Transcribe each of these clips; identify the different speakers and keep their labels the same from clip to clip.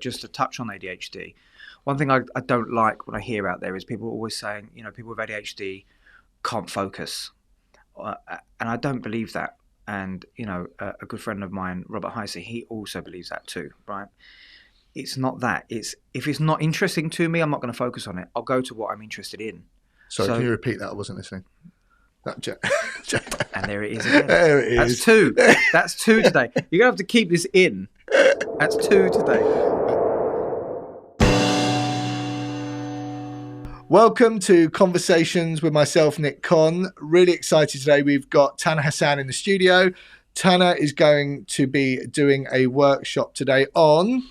Speaker 1: Just to touch on ADHD, one thing I don't like what I hear out there is people always saying, people with ADHD can't focus. And I don't believe that. And, a good friend of mine, Robert Heisey, he also believes that too, right? It's not that. If it's not interesting to me, I'm not going to focus on it. I'll go to what I'm interested in.
Speaker 2: Sorry, can you repeat that? I wasn't listening.
Speaker 1: And there it is again.
Speaker 2: There it is.
Speaker 1: That's two. That's two today. You're going to have to keep this in. That's two today.
Speaker 2: Welcome to Conversations with myself, Nick Conn. Really excited today. We've got Taner Hussan in the studio. Taner is going to be doing a workshop today on...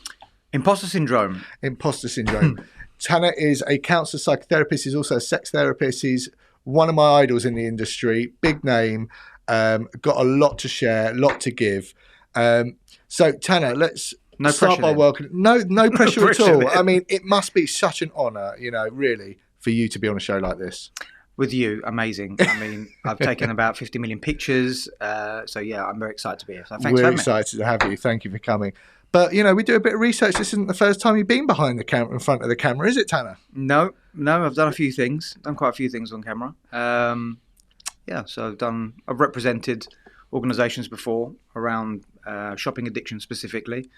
Speaker 1: Imposter Syndrome.
Speaker 2: Imposter Syndrome. Taner is a counsellor, psychotherapist. He's also a sex therapist. He's one of my idols in the industry. Big name. Got a lot to share, a lot to give. So, Taner, let's... start by welcoming. No pressure at all. I mean, it must be such an honour, really, for you to be on a show like this.
Speaker 1: With you, amazing. I mean, I've taken about 50 million pictures. So, yeah, I'm very excited to be here. So thanks for having me.
Speaker 2: We're excited to have you. Thank you for coming. But, we do a bit of research. This isn't the first time you've been behind the camera, in front of the camera, is it, Taner?
Speaker 1: No, I've done a few things. Done quite a few things on camera. So I've represented organisations before around shopping addiction specifically.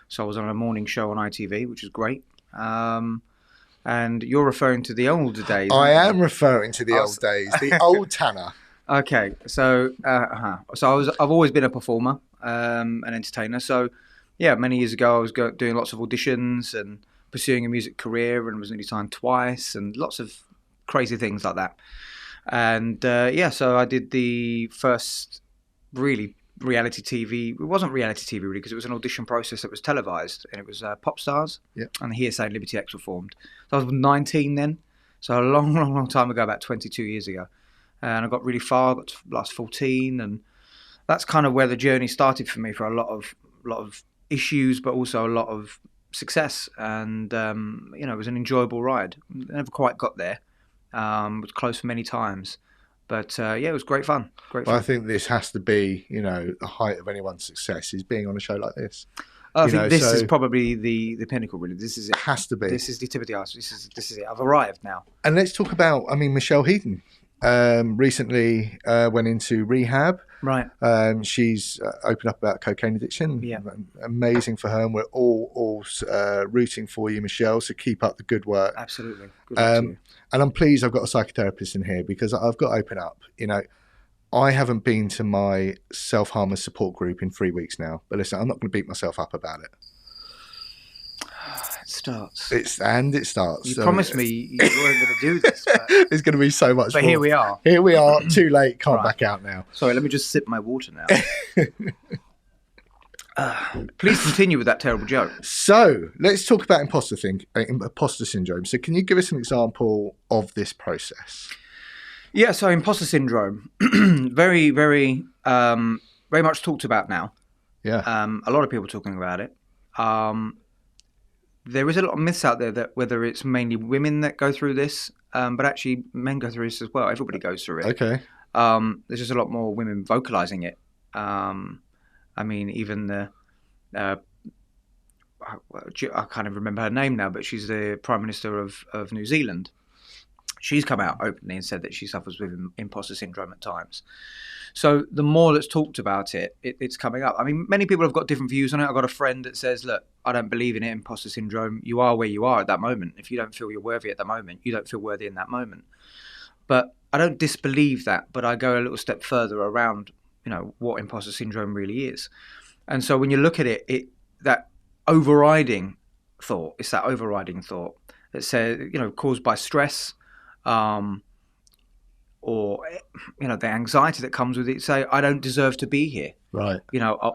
Speaker 1: So I was on a morning show on ITV, which is great. And you're referring to the older days.
Speaker 2: I am referring to the old days, the old Taner.
Speaker 1: Okay, so I've always been a performer, an entertainer. So yeah, many years ago I was doing lots of auditions and pursuing a music career, and was nearly signed twice, and lots of crazy things like that. And so I did the first really reality TV. It wasn't reality TV really, because it was an audition process that was televised, and it was Pop Stars.
Speaker 2: Yep.
Speaker 1: And the Hearsay and Liberty X were formed. So I was 19 then, so a long time ago, about 22 years ago. And I got really far, got to last 14, and that's kind of where the journey started for me, for a lot of issues, but also a lot of success. And it was an enjoyable ride. Never quite got there. Was close many times. But it was great fun.
Speaker 2: Well, I think this has to be, the height of anyone's success is being on a show like this.
Speaker 1: I think this is probably the pinnacle, really. This is it.
Speaker 2: Has to be.
Speaker 1: This is the tip of the iceberg. This is it. I've arrived now.
Speaker 2: And let's talk about, Michelle Heaton recently went into rehab.
Speaker 1: Right.
Speaker 2: She's opened up about cocaine addiction.
Speaker 1: Yeah.
Speaker 2: Amazing for her, and we're all rooting for you, Michelle. So keep up the good work.
Speaker 1: Absolutely. Good luck to you.
Speaker 2: And I'm pleased I've got a psychotherapist in here, because I've got to open up. I haven't been to my self-harmers support group in 3 weeks now. But listen, I'm not going to beat myself up about it.
Speaker 1: It starts.
Speaker 2: It starts.
Speaker 1: You promised me you weren't going to do this. But
Speaker 2: it's going to be so much
Speaker 1: But
Speaker 2: more.
Speaker 1: here we are.
Speaker 2: Here we are. Too late. Can't back out now.
Speaker 1: Sorry, let me just sip my water now. Please continue with that terrible joke.
Speaker 2: So let's talk about imposter syndrome. So can you give us an example of this process?
Speaker 1: Yeah, so imposter syndrome, very, very, very much talked about now.
Speaker 2: Yeah.
Speaker 1: A lot of people talking about it. There is a lot of myths out there that whether it's mainly women that go through this, but actually men go through this as well. Everybody goes through it.
Speaker 2: Okay.
Speaker 1: There's just a lot more women vocalizing it. Even the I can't even remember her name now, but she's the Prime Minister of New Zealand. She's come out openly and said that she suffers with imposter syndrome at times. So the more that's talked about it's coming up. Many people have got different views on it. I've got a friend that says, look, I don't believe in it, imposter syndrome. You are where you are at that moment. If you don't feel you're worthy at the moment, you don't feel worthy in that moment. But I don't disbelieve that, but I go a little step further around, what imposter syndrome really is. And so when you look at it's that overriding thought that says, caused by stress, or the anxiety that comes with it. Say, I don't deserve to be here,
Speaker 2: right?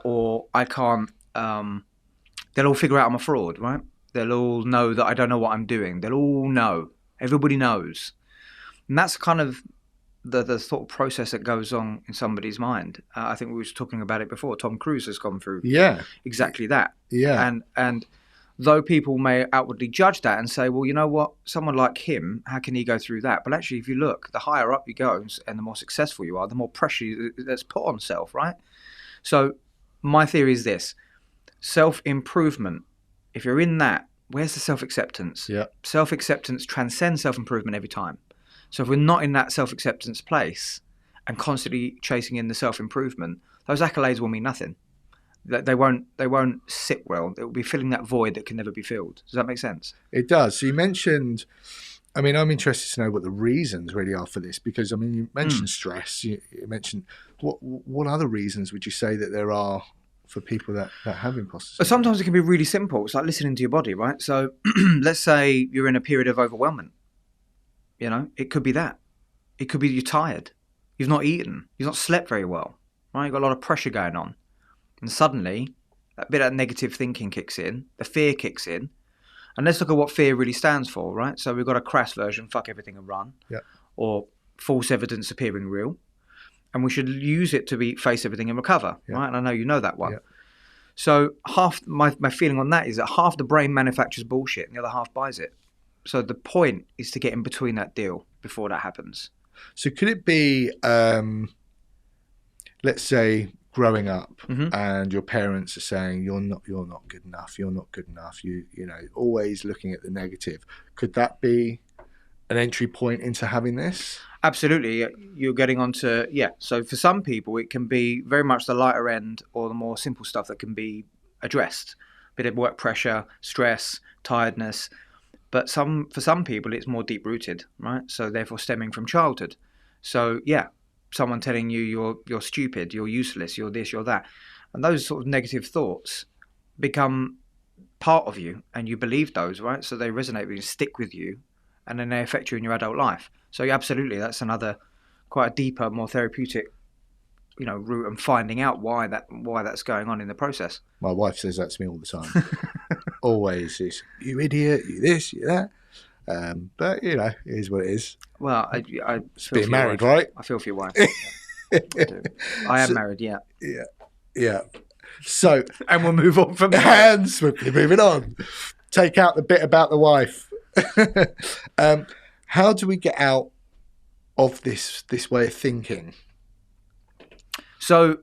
Speaker 1: Or I can't. They'll all figure out I'm a fraud, right? They'll all know that I don't know what I'm doing. They'll all know. Everybody knows, and that's kind of the thought process that goes on in somebody's mind. I think we were talking about it before. Tom Cruise has gone through exactly that.
Speaker 2: Yeah,
Speaker 1: and though people may outwardly judge that and say, well, you know what, someone like him, how can he go through that? But actually, if you look, the higher up you go and the more successful you are, the more pressure that's put on self, right? So my theory is this: self-improvement If you're in that, where's the self-acceptance?
Speaker 2: Yeah.
Speaker 1: Self-acceptance transcends self-improvement every time. So if we're not in that self-acceptance place and constantly chasing in the self-improvement, those accolades will mean nothing. They won't sit well. It will be filling that void that can never be filled. Does that make sense?
Speaker 2: It does. So you mentioned, I mean, I'm interested to know what the reasons really are for this, because I mean, you mentioned stress. You mentioned what other reasons would you say that there are for people that have imposter syndrome?
Speaker 1: Sometimes it can be really simple. It's like listening to your body, right? So let's say you're in a period of overwhelmment. You know, it could be that. It could be you're tired. You've not eaten. You've not slept very well, right? You've got a lot of pressure going on. And suddenly, a bit of negative thinking kicks in. The fear kicks in. And let's look at what fear really stands for, right? So we've got a crass version, fuck everything and run.
Speaker 2: Yeah.
Speaker 1: Or false evidence appearing real. And we should use it to face everything and recover, right? And I know you know that one.
Speaker 2: Yeah.
Speaker 1: So half my feeling on that is that half the brain manufactures bullshit and the other half buys it. So the point is to get in between that deal before that happens.
Speaker 2: So could it be, let's say, growing up and your parents are saying you're not good enough, you're not good enough, you know, always looking at the negative. Could that be an entry point into having this?
Speaker 1: Absolutely. You're getting onto, so for some people it can be very much the lighter end or the more simple stuff that can be addressed. A bit of work pressure, stress, tiredness. But for some people it's more deep rooted, right? So therefore stemming from childhood. So someone telling you you're stupid, you're useless, you're this, you're that. And those sort of negative thoughts become part of you and you believe those, right? So they resonate with you, stick with you, and then they affect you in your adult life. So absolutely, that's another quite a deeper, more therapeutic, route and finding out why that's going on in the process.
Speaker 2: My wife says that to me all the time. Always is, you idiot, you this, you that. But it is what it is.
Speaker 1: Well, I
Speaker 2: being married, right?
Speaker 1: I feel for your wife. I am married, yeah.
Speaker 2: Yeah. So,
Speaker 1: and we'll move on from there.
Speaker 2: And swiftly moving on. Take out the bit about the wife. How do we get out of this way of thinking?
Speaker 1: So,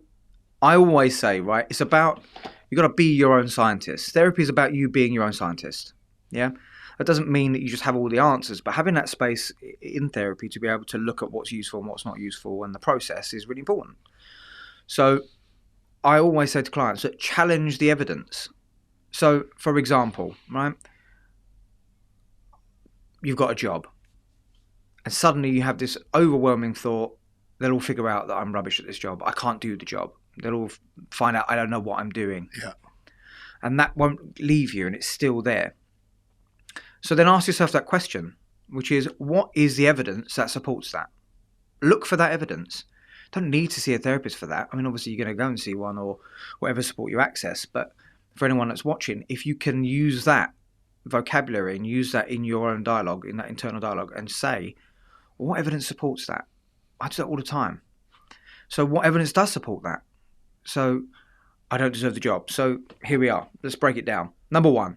Speaker 1: I always say, right, it's about, you got to be your own scientist. Therapy is about you being your own scientist. Yeah. That doesn't mean that you just have all the answers, but having that space in therapy to be able to look at what's useful and what's not useful and the process is really important. So I always say to clients that challenge the evidence. So for example, right, you've got a job and suddenly you have this overwhelming thought, they'll all figure out that I'm rubbish at this job. I can't do the job. They'll all find out I don't know what I'm doing.
Speaker 2: Yeah.
Speaker 1: And that won't leave you and it's still there. So then ask yourself that question, which is, what is the evidence that supports that? Look for that evidence. Don't need to see a therapist for that. I mean, obviously you're going to go and see one or whatever support you access. But for anyone that's watching, if you can use that vocabulary and use that in your own dialogue, in that internal dialogue, and say, well, what evidence supports that? I do that all the time. So what evidence does support that? So I don't deserve the job. So here we are. Let's break it down. Number one,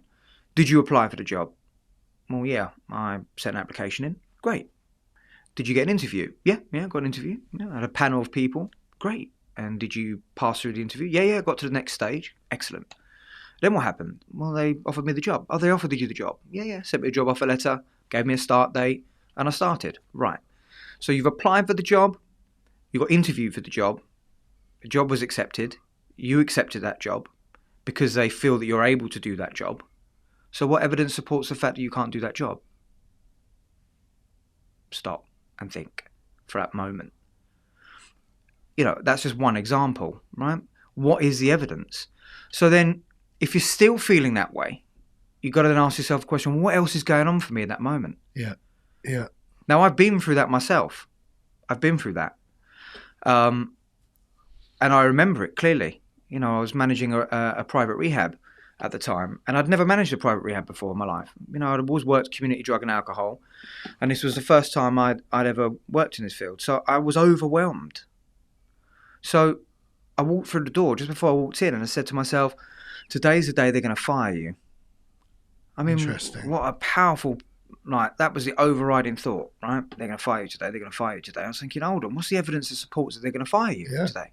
Speaker 1: did you apply for the job? Well, yeah, I sent an application in. Great. Did you get an interview? Yeah, got an interview. I had a panel of people. Great. And did you pass through the interview? Yeah, got to the next stage. Excellent. Then what happened? Well, they offered me the job. Oh, they offered you the job? Yeah. Sent me a job offer letter, gave me a start date, and I started. Right. So you've applied for the job. You got interviewed for the job. The job was accepted. You accepted that job because they feel that you're able to do that job. So what evidence supports the fact that you can't do that job? Stop and think for that moment. That's just one example, right? What is the evidence? So then if you're still feeling that way, you've got to then ask yourself a question, what else is going on for me in that moment?
Speaker 2: Yeah.
Speaker 1: Now, I've been through that myself. I've been through that. And I remember it clearly. I was managing a private rehab at the time, and I'd never managed a private rehab before in my life. I'd always worked community drug and alcohol, and this was the first time I'd ever worked in this field. So I was overwhelmed. So I walked through the door just before I walked in, and I said to myself, today's the day they're going to fire you. I mean, what a powerful, that was the overriding thought, right? They're going to fire you today, they're going to fire you today. I was thinking, hold on, what's the evidence that supports that they're going to fire you today?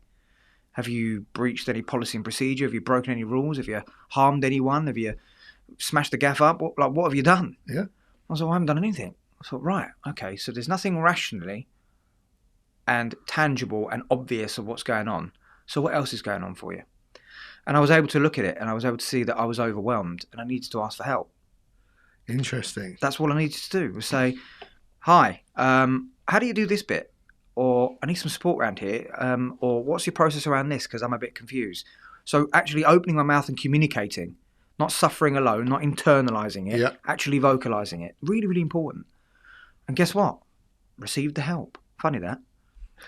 Speaker 1: Have you breached any policy and procedure? Have you broken any rules? Have you harmed anyone? Have you smashed the gaff up. What have you done?
Speaker 2: Yeah.
Speaker 1: I was like, well, I haven't done anything. I thought, right, okay, so there's nothing rationally and tangible and obvious of what's going on. So what else is going on for you? And I was able to look at it, and I was able to see that I was overwhelmed and I needed to ask for help.
Speaker 2: Interesting.
Speaker 1: That's all I needed to do was say, hi, how do you do this bit? Or I need some support around here. Or what's your process around this? Because I'm a bit confused. So actually opening my mouth and communicating, not suffering alone, not internalizing it, actually vocalizing it. Really, really important. And guess what? Received the help. Funny that.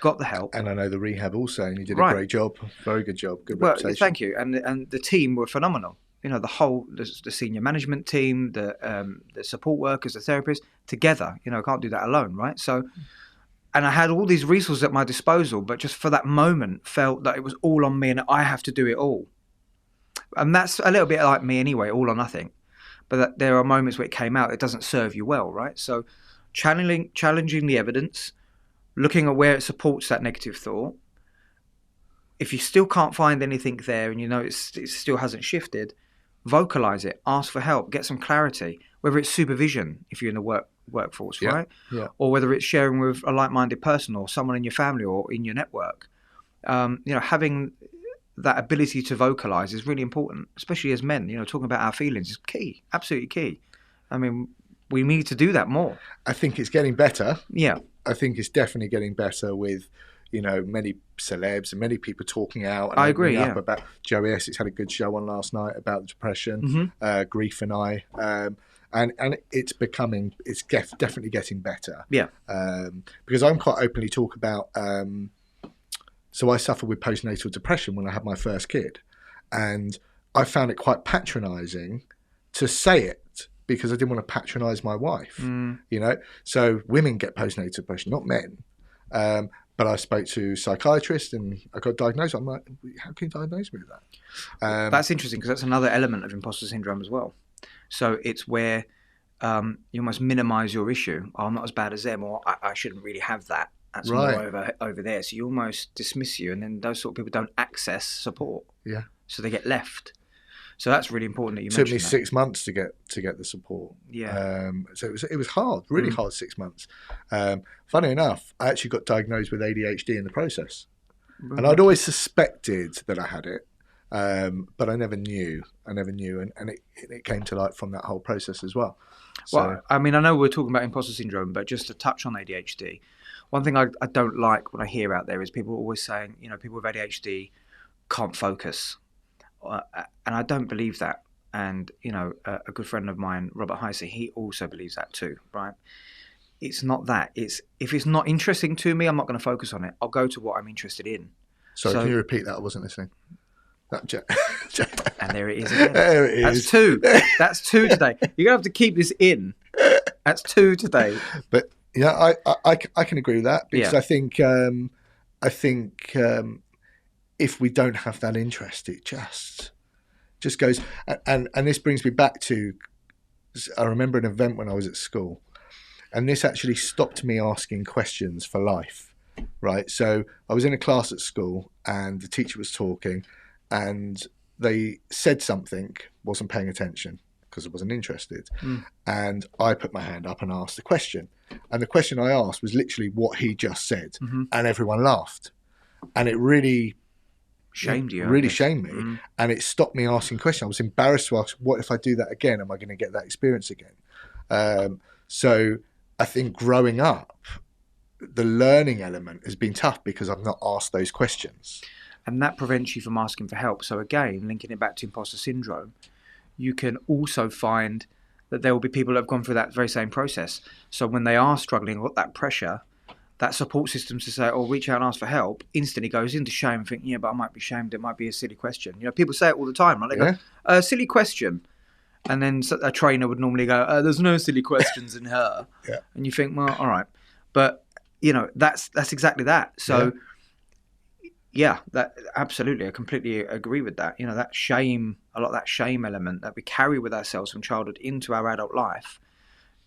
Speaker 1: Got the help.
Speaker 2: And I know the rehab also, and you did a great job. Very good job. Good reputation.
Speaker 1: Thank you. And the team were phenomenal. You know, the senior management team, the support workers, the therapists, together. You know, I can't do that alone, right? So, and I had all these resources at my disposal, but just for that moment felt that it was all on me and I have to do it all. And that's a little bit like me anyway, all or nothing. But that there are moments where it came out, it doesn't serve you well, right? So challenging the evidence, looking at where it supports that negative thought. If you still can't find anything there and you know it still hasn't shifted, vocalize it, ask for help, get some clarity, whether it's supervision if you're in the workforce, right?
Speaker 2: Yeah.
Speaker 1: Or whether it's sharing with a like-minded person or someone in your family or in your network. You know, having that ability to vocalize is really important, especially as men. You know, talking about our feelings is key, absolutely key. I mean, we need to do that more.
Speaker 2: I think it's getting better.
Speaker 1: Yeah.
Speaker 2: I think it's definitely getting better with, you know, many celebs and many people talking out. And
Speaker 1: I agree,
Speaker 2: up about Joey Essex had a good show on last night about depression, grief and I. And it's definitely getting better.
Speaker 1: Yeah.
Speaker 2: Because I'm quite openly talk about, so I suffered with postnatal depression when I had my first kid. And I found it quite patronizing to say it because I didn't want to patronize my wife, you know? So women get postnatal depression, not men. But I spoke to psychiatrists and I got diagnosed. I'm like, how can you diagnose me with that?
Speaker 1: That's interesting because that's another element of imposter syndrome as well. So it's where you almost minimize your issue. Oh, I'm not as bad as them, or I shouldn't really have that. That's more over there. So you almost dismiss you, and then those sort of people don't access support.
Speaker 2: Yeah.
Speaker 1: So they get left. So that's really important that you
Speaker 2: mentioned. It took me
Speaker 1: that.
Speaker 2: 6 months to get the support.
Speaker 1: Yeah.
Speaker 2: So it was hard, really hard 6 months. Funny enough, I actually got diagnosed with ADHD in the process, and I'd always suspected that I had it, but I never knew. And it came to light from that whole process as well. So,
Speaker 1: well, I mean, I know we're talking about imposter syndrome, but just to touch on ADHD, one thing I don't like when I hear out there is people always saying, you know, people with ADHD can't focus. And I don't believe that. And, you know, a good friend of mine, Robert Heisey, he also believes that too, right? It's not that. It's if it's not interesting to me, I'm not going to focus on it. I'll go to what I'm interested in.
Speaker 2: Sorry, can you repeat that? I wasn't listening.
Speaker 1: And there it is again.
Speaker 2: There it is.
Speaker 1: That's two. That's two today. You're going to have to keep this in. That's two today.
Speaker 2: But, yeah, I can agree with that because I think if we don't have that interest, it just goes. And this brings me back to, I remember an event when I was at school, and this actually stopped me asking questions for life, right? So I was in a class at school and the teacher was talking and they said something, wasn't paying attention because I wasn't interested. And I put my hand up and asked the question. And the question I asked was literally what he just said. And everyone laughed. And it really
Speaker 1: shamed you.
Speaker 2: Really shamed me. And it stopped me asking questions. I was embarrassed to ask, what if I do that again? Am I going to get that experience again? So I think growing up, the learning element has been tough because I've not asked those questions.
Speaker 1: And that prevents you from asking for help. So again, linking it back to imposter syndrome, you can also find that there will be people that have gone through that very same process. So when they are struggling, got that pressure, that support system to say, oh, reach out and ask for help, instantly goes into shame and think, yeah, but I might be shamed. It might be a silly question. You know, people say it all the time, right? They go, silly question. And then a trainer would normally go, there's no silly questions in her. And you think, well, all right. But, you know, that's exactly that. So, that absolutely, I completely agree with that. You know, that shame, a lot of that shame element that we carry with ourselves from childhood into our adult life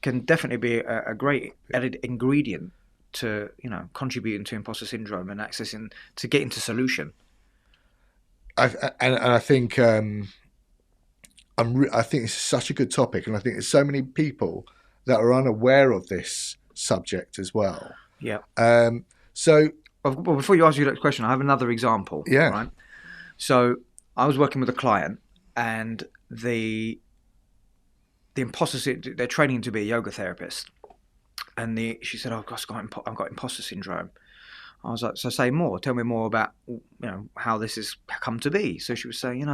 Speaker 1: can definitely be a great added ingredient to, you know, contributing to imposter syndrome and accessing to getting to solution.
Speaker 2: I think I think it's such a good topic, and I think there's so many people that are unaware of this subject as well.
Speaker 1: Yeah.
Speaker 2: So,
Speaker 1: well, before you ask your next question, I have another example.
Speaker 2: Yeah.
Speaker 1: Right. So I was working with a client, and the imposters, they're training to be a yoga therapist, and she said, "Oh gosh, I've got imposter syndrome." I was like, "So say more. Tell me more about how this has come to be." So she was saying,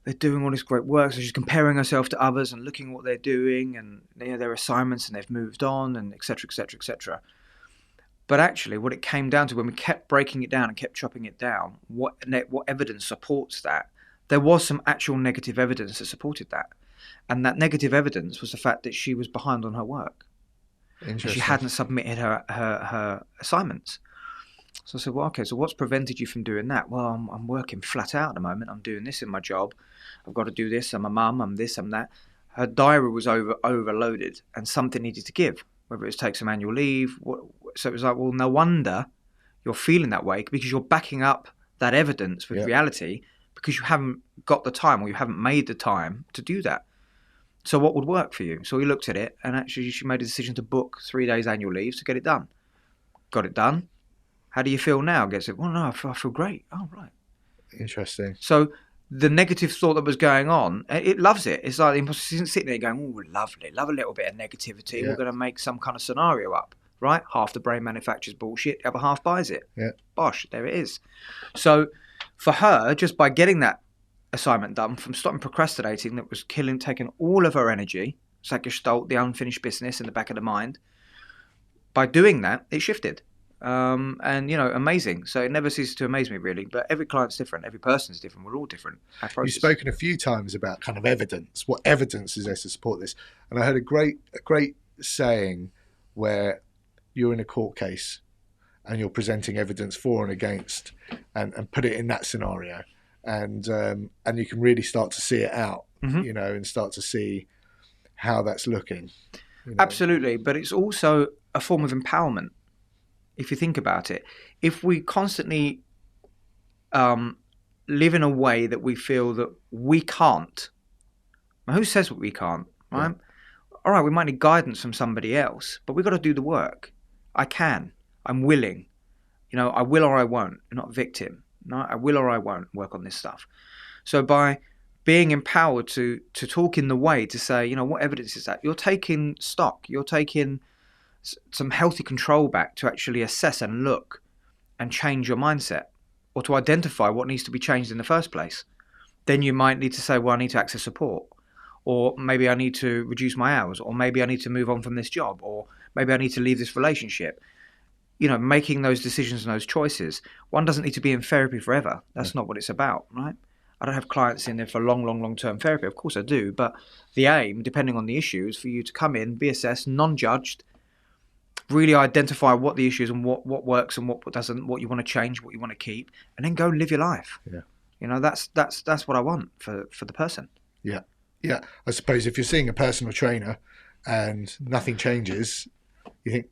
Speaker 1: they're doing all this great work. So she's comparing herself to others and looking at what they're doing and their assignments, and they've moved on, and etc. etc. etc. But actually, what it came down to, when we kept breaking it down and kept chopping it down, what evidence supports that? There was some actual negative evidence that supported that. And that negative evidence was the fact that she was behind on her work.
Speaker 2: interesting.
Speaker 1: She hadn't submitted her assignments. So I said, well, okay, so what's prevented you from doing that? Well, I'm working flat out at the moment. I'm doing this in my job. I've got to do this. I'm a mum. I'm this, I'm that. Her diary was overloaded, and something needed to give, whether it was take some annual leave. So it was like, well, no wonder you're feeling that way, because you're backing up that evidence with reality, because you haven't got the time, or you haven't made the time to do that. So what would work for you? So we looked at it, and actually she made a decision to book 3 days annual leave to get it done. Got it done. How do you feel now? Gets it. Well, no, I feel great. Oh, right.
Speaker 2: Interesting.
Speaker 1: So the negative thought that was going on, it loves it. It's like the imposter isn't sitting there going, oh, lovely, love a little bit of negativity.
Speaker 2: Yeah.
Speaker 1: We're going to make some kind of scenario up, right? Half the brain manufactures bullshit, the other half buys it.
Speaker 2: Yeah.
Speaker 1: Bosh, there it is. So for her, just by getting that assignment done, from stopping procrastinating, that was taking all of her energy, it's like Gestalt, the unfinished business in the back of the mind. By doing that, it shifted. And amazing. So it never ceases to amaze me, really. But every client's different, every person's different. We're all different.
Speaker 2: You've spoken a few times about kind of evidence. What evidence is there to support this? And I heard a great saying where you're in a court case and you're presenting evidence for and against, and put it in that scenario, and you can really start to see it out, and start to see how that's looking.
Speaker 1: Absolutely, but it's also a form of empowerment. If you think about it, if we constantly live in a way that we feel that we can't, who says what we can't, right? Yeah. All right, we might need guidance from somebody else, but we've got to do the work. I can. I'm willing. I will or I won't. I'm not a victim. No, I will or I won't work on this stuff. So by being empowered to talk in the way to say, what evidence is that? You're taking stock. You're taking some healthy control back to actually assess and look and change your mindset, or to identify what needs to be changed in the first place. Then you might need to say, well, I need to access support, or maybe I need to reduce my hours, or maybe I need to move on from this job, or maybe I need to leave this relationship. Making those decisions and those choices. One doesn't need to be in therapy forever. That's not what it's about, right? I don't have clients in there for long-term therapy. Of course I do, but the aim, depending on the issue, is for you to come in, be assessed, non-judged, really identify what the issue is and what works and what doesn't, what you want to change, what you want to keep, and then go and live your life.
Speaker 2: Yeah.
Speaker 1: That's what I want for the person.
Speaker 2: Yeah. Yeah. I suppose if you're seeing a personal trainer and nothing changes, you think,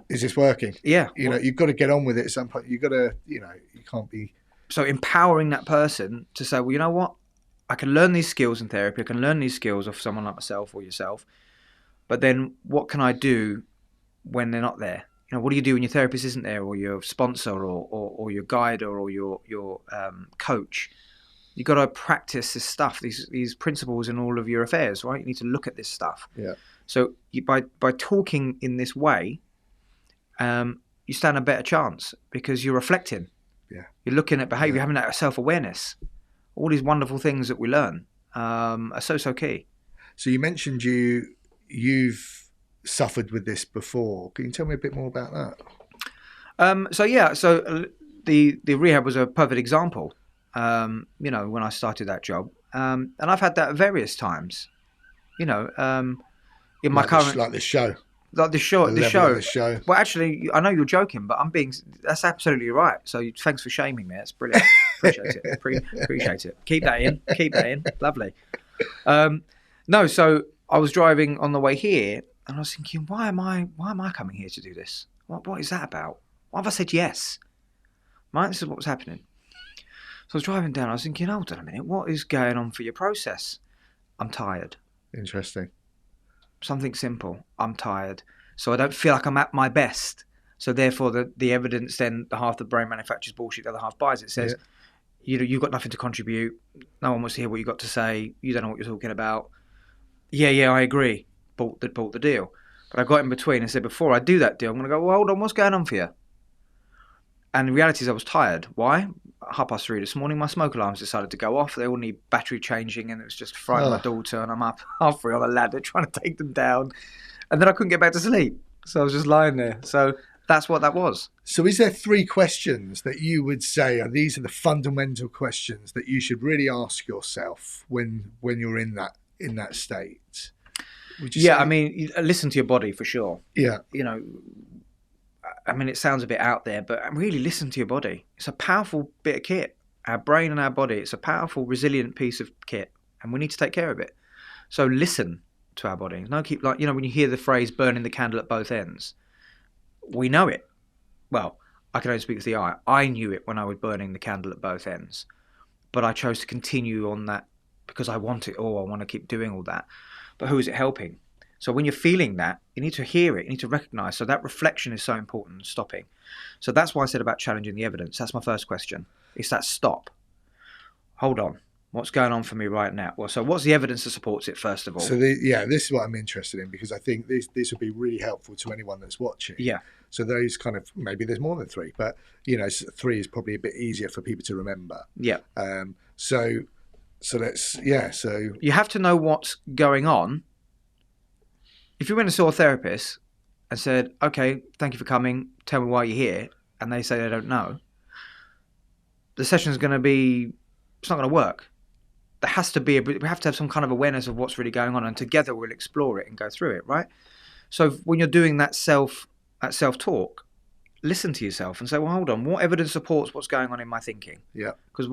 Speaker 2: is this working?
Speaker 1: Yeah.
Speaker 2: You've got to get on with it at some point. You've got to, you can't be.
Speaker 1: So empowering that person to say, well, you know what? I can learn these skills in therapy. I can learn these skills of someone like myself or yourself. But then what can I do when they're not there? What do you do when your therapist isn't there, or your sponsor, or your guide, or your coach? You've got to practice this stuff, these principles in all of your affairs, right? You need to look at this stuff.
Speaker 2: Yeah.
Speaker 1: So by talking in this way, you stand a better chance, because you're reflecting.
Speaker 2: Yeah.
Speaker 1: You're looking at behaviour, having that self-awareness. All these wonderful things that we learn are so key. So
Speaker 2: you mentioned you've suffered with this before. Can you tell me a bit more about that?
Speaker 1: So the rehab was a perfect example. When I started that job, and I've had that at various times. In my current,
Speaker 2: like this show.
Speaker 1: Like the show.
Speaker 2: Well,
Speaker 1: actually, I know you're joking, but that's absolutely right. So thanks for shaming me. That's brilliant. Appreciate it. Appreciate it. Keep that in. Lovely. So I was driving on the way here, and I was thinking, why am I coming here to do this? What is that about? Why have I said yes? Right, this is what was happening. So I was driving down. I was thinking, hold on a minute. What is going on for your process? I'm tired.
Speaker 2: Interesting.
Speaker 1: Something simple. I'm tired. So I don't feel like I'm at my best. So therefore, the evidence then, the half the brain manufactures bullshit, the other half buys it. Says, you've got nothing to contribute. No one wants to hear what you've got to say. You don't know what you're talking about. Yeah, I agree. Bought the deal. But I got in between and said, before I do that deal, I'm going to go, well, hold on, what's going on for you? And the reality is I was tired. Why? At 3:30 this morning, my smoke alarms decided to go off. They all need battery changing, and it was just frightening my daughter, and I'm up 3:30 on a ladder trying to take them down. And then I couldn't get back to sleep. So I was just lying there. So that's what that was.
Speaker 2: So is there 3 questions that you would say these are the fundamental questions that you should really ask yourself when you're in that state? Would you say?
Speaker 1: I mean, listen to your body for sure.
Speaker 2: Yeah.
Speaker 1: You know, I mean, it sounds a bit out there, but really listen to your body. It's a powerful bit of kit. Our brain and our body, it's a powerful, resilient piece of kit, and we need to take care of it. So listen to our body. No, keep like, when you hear the phrase burning the candle at both ends, we know it. Well, I can only speak for the eye. I knew it when I was burning the candle at both ends, but I chose to continue on that because I want it all. I want to keep doing all that. But who is it helping? So when you're feeling that, you need to hear it. You need to recognize. So that reflection is so important, stopping. So that's why I said about challenging the evidence. That's my first question. It's that stop. Hold on. What's going on for me right now? Well, so what's the evidence that supports it, first of all?
Speaker 2: So this is what I'm interested in, because I think this would be really helpful to anyone that's watching.
Speaker 1: Yeah.
Speaker 2: So those kind of, maybe there's more than 3, but 3 is probably a bit easier for people to remember.
Speaker 1: Yeah.
Speaker 2: So let's, so
Speaker 1: you have to know what's going on. If you went and saw a therapist and said, okay, thank you for coming, tell me why you're here, and they say they don't know, the session's going to be, it's not going to work. There has to be, we have to have some kind of awareness of what's really going on, and together we'll explore it and go through it, right? So when you're doing that self-talk, listen to yourself and say, well, hold on, what evidence supports what's going on in my thinking?
Speaker 2: Yeah.
Speaker 1: Because,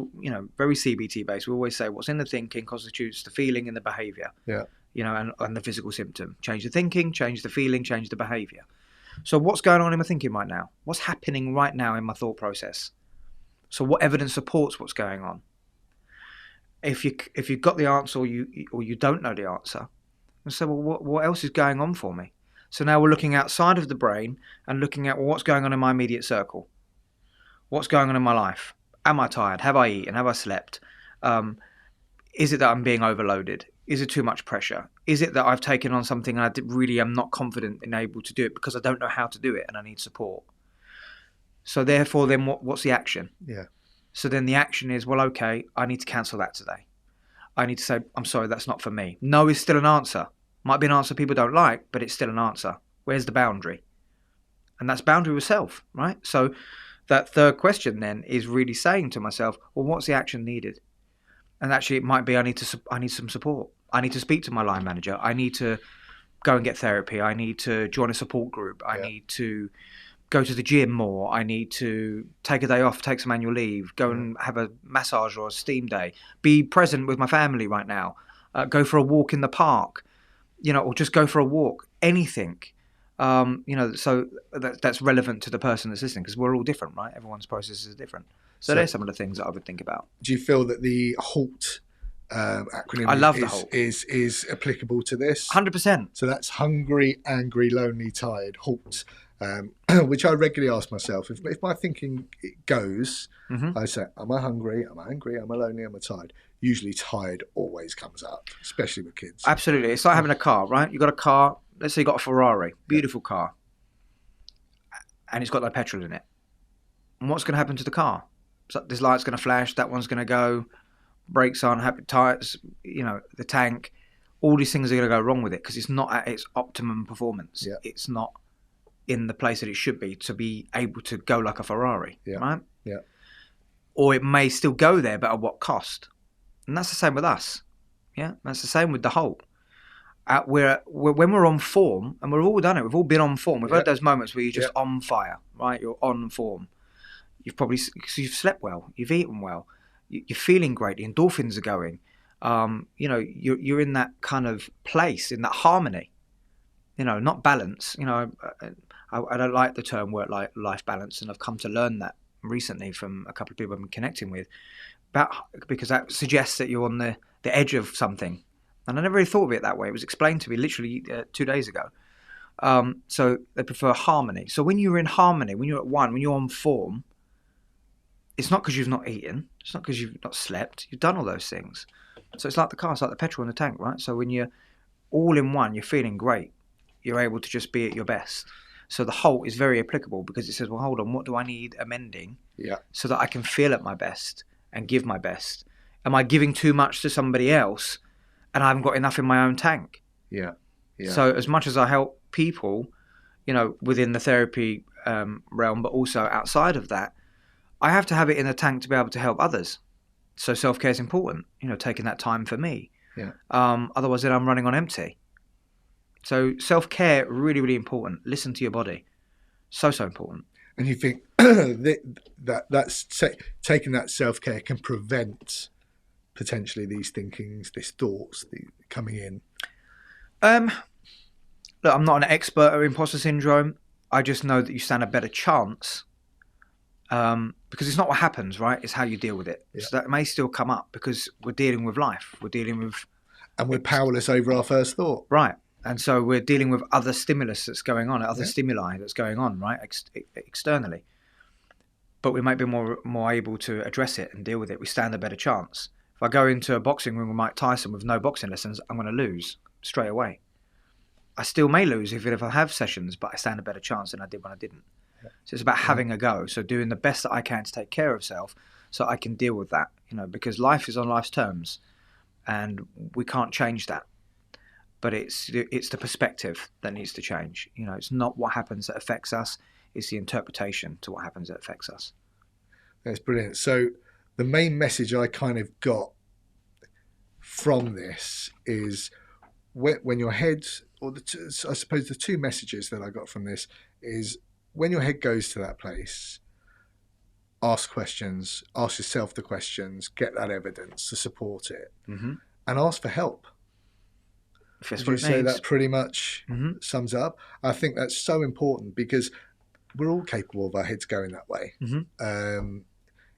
Speaker 1: very CBT based, we always say what's in the thinking constitutes the feeling and the behavior.
Speaker 2: Yeah.
Speaker 1: And the physical symptom. Change the thinking, change the feeling, change the behavior. So what's going on in my thinking right now? What's happening right now in my thought process? So what evidence supports what's going on? If you've got the answer or you don't know the answer, and say, well, what else is going on for me? So now we're looking outside of the brain and looking at, well, what's going on in my immediate circle? What's going on in my life? Am I tired? Have I eaten? Have I slept? Is it that I'm being overloaded? Is it too much pressure? Is it that I've taken on something and I really am not confident in able to do it because I don't know how to do it and I need support? So therefore, then what's the action?
Speaker 2: Yeah.
Speaker 1: So then the action is, well, okay, I need to cancel that today. I need to say, I'm sorry, that's not for me. No is still an answer. Might be an answer people don't like, but it's still an answer. Where's the boundary? And that's boundary with self, right? So that third question then is really saying to myself, well, what's the action needed? And actually, it might be I need some support. I need to speak to my line manager. I need to go and get therapy. I need to join a support group. I need to go to the gym more. I need to take a day off, take some annual leave, go and have a massage or a steam day, be present with my family right now, go for a walk in the park, or just go for a walk, anything. So that's relevant to the person that's listening, because we're all different, right? Everyone's process is different. So there's some of the things that I would think about.
Speaker 2: Do you feel that the HALT acronym
Speaker 1: I love the HALT.
Speaker 2: is applicable to this?
Speaker 1: 100%.
Speaker 2: So that's hungry, angry, lonely, tired, HALT, which I regularly ask myself. If my thinking goes, I say, am I hungry, am I angry, am I lonely, am I tired? Usually tired always comes up, especially with kids.
Speaker 1: Absolutely. It's like having a car, right? You've got a car, let's say you've got a Ferrari, beautiful car, and it's got no petrol in it. And what's going to happen to the car? So this light's going to flash, that one's going to go, brakes aren't, tires, the tank, all these things are going to go wrong with it because it's not at its optimum performance. Yeah. It's not in the place that it should be to be able to go like a Ferrari, right?
Speaker 2: Yeah.
Speaker 1: Or it may still go there, but at what cost? And that's the same with us. Yeah, that's the same with the whole. When we're on form, and we've all done it, we've all been on form. We've had those moments where you're just on fire, right? You're on form. You've slept well, you've eaten well, you're feeling great, the endorphins are going. You're in that kind of place, in that harmony. Not balance. I don't like the term work-life balance, and I've come to learn that recently from a couple of people I've been connecting with, because that suggests that you're on the edge of something. And I never really thought of it that way. It was explained to me literally 2 days ago. So they prefer harmony. So when you're in harmony, when you're at one, when you're on form, it's not because you've not eaten. It's not because you've not slept. You've done all those things. So it's like the car. It's like the petrol in the tank, right? So when you're all in one, you're feeling great. You're able to just be at your best. So the halt is very applicable because it says, well, hold on, what do I need amending so that I can feel at my best and give my best? Am I giving too much to somebody else and I haven't got enough in my own tank?
Speaker 2: Yeah.
Speaker 1: So as much as I help people, within the therapy realm, but also outside of that, I have to have it in the tank to be able to help others. So self-care is important, taking that time for me.
Speaker 2: Yeah.
Speaker 1: Otherwise then I'm running on empty. So self-care, really, really important. Listen to your body. So important.
Speaker 2: And you think that's taking that self-care can prevent potentially these thinkings, these thoughts coming in?
Speaker 1: Look, I'm not an expert at imposter syndrome. I just know that you stand a better chance because it's not what happens, right? It's how you deal with it. Yeah. So that may still come up because we're dealing with life. We're dealing with... And
Speaker 2: we're powerless over our first thought.
Speaker 1: Right. And so we're dealing with other stimulus that's going on, other stimuli that's going on, right, externally. But we might be more able to address it and deal with it. We stand a better chance. If I go into a boxing room with Mike Tyson with no boxing lessons, I'm going to lose straight away. I still may lose even if I have sessions, but I stand a better chance than I did when I didn't. Yeah. So it's about having a go. So doing the best that I can to take care of self so I can deal with that, because life is on life's terms and we can't change that. But it's the perspective that needs to change. It's not what happens that affects us. It's the interpretation to what happens that affects us.
Speaker 2: That's brilliant. So the main message I kind of got from this is when your head, or I suppose the two messages that I got from this is when your head goes to that place, ask questions, ask yourself the questions, get that evidence to support it, and ask for help. Would you say that pretty much sums up? I think that's so important because we're all capable of our heads going that way.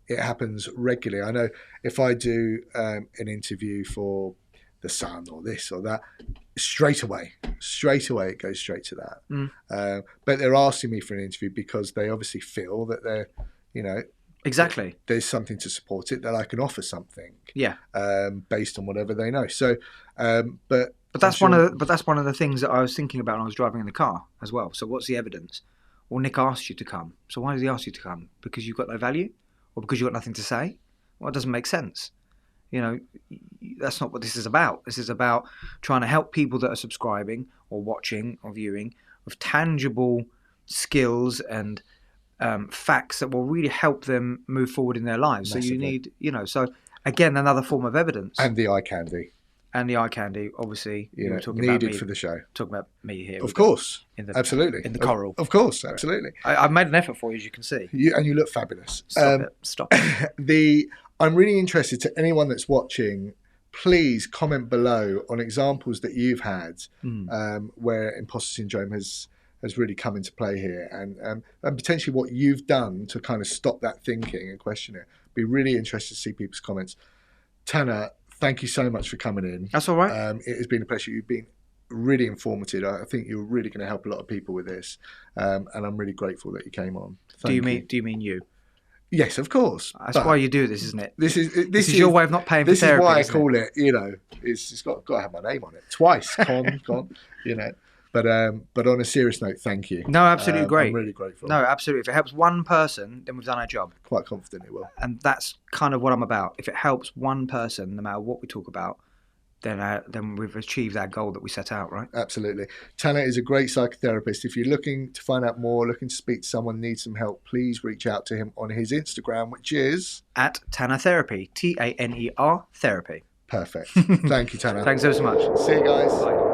Speaker 2: It happens regularly. I know if I do an interview for The Sun or this or that, straight away it goes straight to that. But they're asking me for an interview because they obviously feel that they're,
Speaker 1: exactly,
Speaker 2: there's something to support it, that I can offer something.
Speaker 1: Yeah.
Speaker 2: Based on whatever they know. So,
Speaker 1: But that's one of the things that I was thinking about when I was driving in the car as well. So what's the evidence? Well, Nick asked you to come. So why does he ask you to come? Because you've got no value, or because you've got nothing to say? Well, it doesn't make sense. That's not what this is about. This is about trying to help people that are subscribing or watching or viewing with tangible skills and facts that will really help them move forward in their lives. Massively. So you need, so again, another form of evidence.
Speaker 2: And the eye candy.
Speaker 1: And the eye candy, obviously,
Speaker 2: talking needed about me, for the show.
Speaker 1: Talking about me here,
Speaker 2: of course, absolutely,
Speaker 1: in the coral,
Speaker 2: of course, absolutely.
Speaker 1: I've made an effort for you, as you can see.
Speaker 2: And you look fabulous.
Speaker 1: Stop it.
Speaker 2: I'm really interested to anyone that's watching. Please comment below on examples that you've had where imposter syndrome has really come into play here, and potentially what you've done to kind of stop that thinking and question it. Be really interested to see people's comments. Taner, thank you so much for coming in.
Speaker 1: That's all right.
Speaker 2: It has been a pleasure. You've been really informative. I think you're really going to help a lot of people with this, and I'm really grateful that you came on.
Speaker 1: Do you mean you?
Speaker 2: Yes, of course.
Speaker 1: That's why you do this, isn't it?
Speaker 2: This is
Speaker 1: your way of not paying for therapy.
Speaker 2: This is why I call it. It's got to have my name on it twice. Con. But on a serious note, thank you.
Speaker 1: No, absolutely great.
Speaker 2: I'm really grateful.
Speaker 1: No, absolutely. If it helps one person, then we've done our job.
Speaker 2: Quite confident it will.
Speaker 1: And that's kind of what I'm about. If it helps one person, no matter what we talk about, then we've achieved our goal that we set out, right?
Speaker 2: Absolutely. Taner is a great psychotherapist. If you're looking to find out more, looking to speak to someone, needs some help, please reach out to him on his Instagram, which is
Speaker 1: at Taner Therapy, TANER Therapy.
Speaker 2: Perfect. Thank you, Taner.
Speaker 1: Thanks so much.
Speaker 2: See you guys.
Speaker 1: Bye.